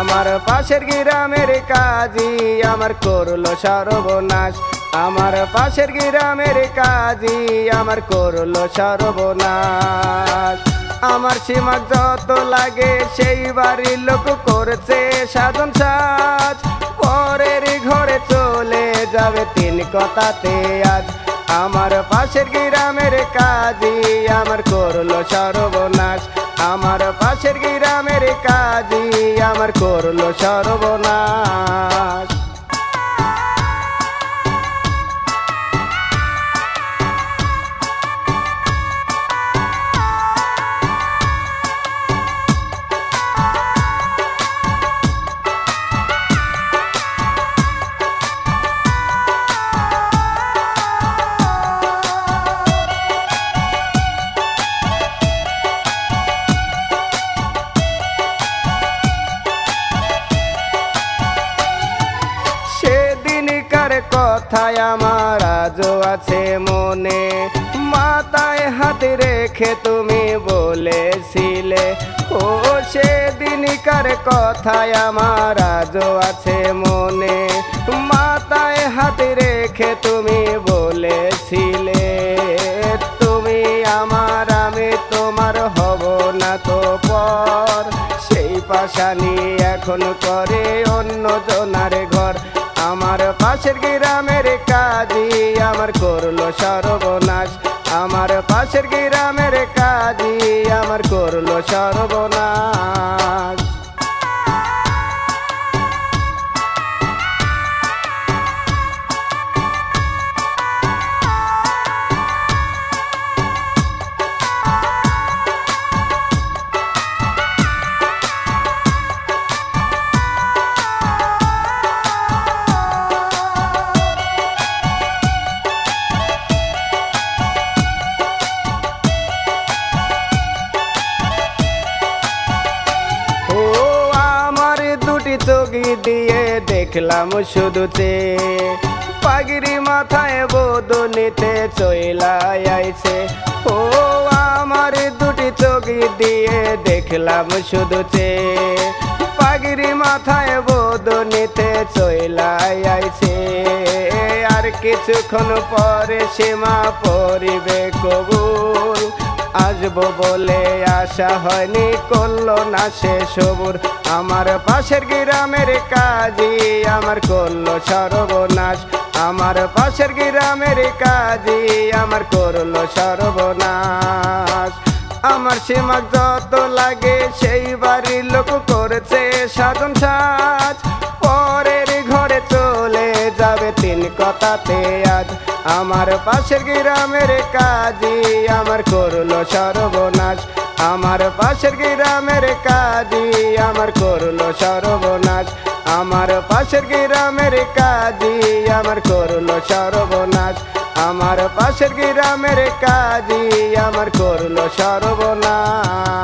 আমার পাশের গ্রামের কাজী আমার করলো সর্বনাশ। আমার পাশের গ্রামের কাজী আমার করলো সর্বনাশ। আমার সীমাক যত লাগে সেই বাড়ির লোক করছে সাধন সাজ। পরের ঘরে চলে যাবে তিন কথাতে আজ। আমার পাশের গ্রামের কাজী আমার করলো সর্বনাশ। আমার পাশের গ্রামের কাজী আমার করলো সর্বনাশ। কথায় আমার আজও আছে মনে, মাথায় হাত রেখে তুমি বলেছিলে। ও সেদিনকার কথায় আমার আজও আছে মনে, মাথায় হাত রেখে তুমি বলেছিলে। তুমি আমার আমি তোমার হব না তো পর, সেই পাশানি এখন করে অন্য জনার ঘর। আমার পাশের গ্রামের কাজী আমার করলো সর্বনাশ। আমার পাশের গ্রামের কাজী আমার করলো সর্বনাশ। চোখি দিয়ে দেখলাম শুধু পাগড়ি মাথায় বদনিতে চইলা আইছে। ও আমার দুটি চোখি দিয়ে দেখলাম শুধু পাগড়ি মাথায় বদনিতে চইলা আইছে। আর কিছুক্ষণ পরে সীমা পরিবে কবুল, আসবো বলে আশা হয়নি করলো না সে সবুর। আমার পাশের গ্রামের কাজী আমার করলো সর্বনাশ। আমার পাশের গ্রামের কাজী আমার করলো সর্বনাশ। আমার সীমাক যত লাগে সেই বাড়ির লোক করেছে সাধন সাজ। পরের ঘরে চলে যাবে তিন কথাতে আজ। আমার পাশের গ্রামের কাজী আমার করলো সর্বনাশ। আমার পাশের গ্রামের কাজী আমার করলো সর্বনাশ। আমার পাশের গ্রামের কাজী আমার করলো সর্বনাশ। আমার পাশের গ্রামের কাজী আমার করলো সর্বনাশ।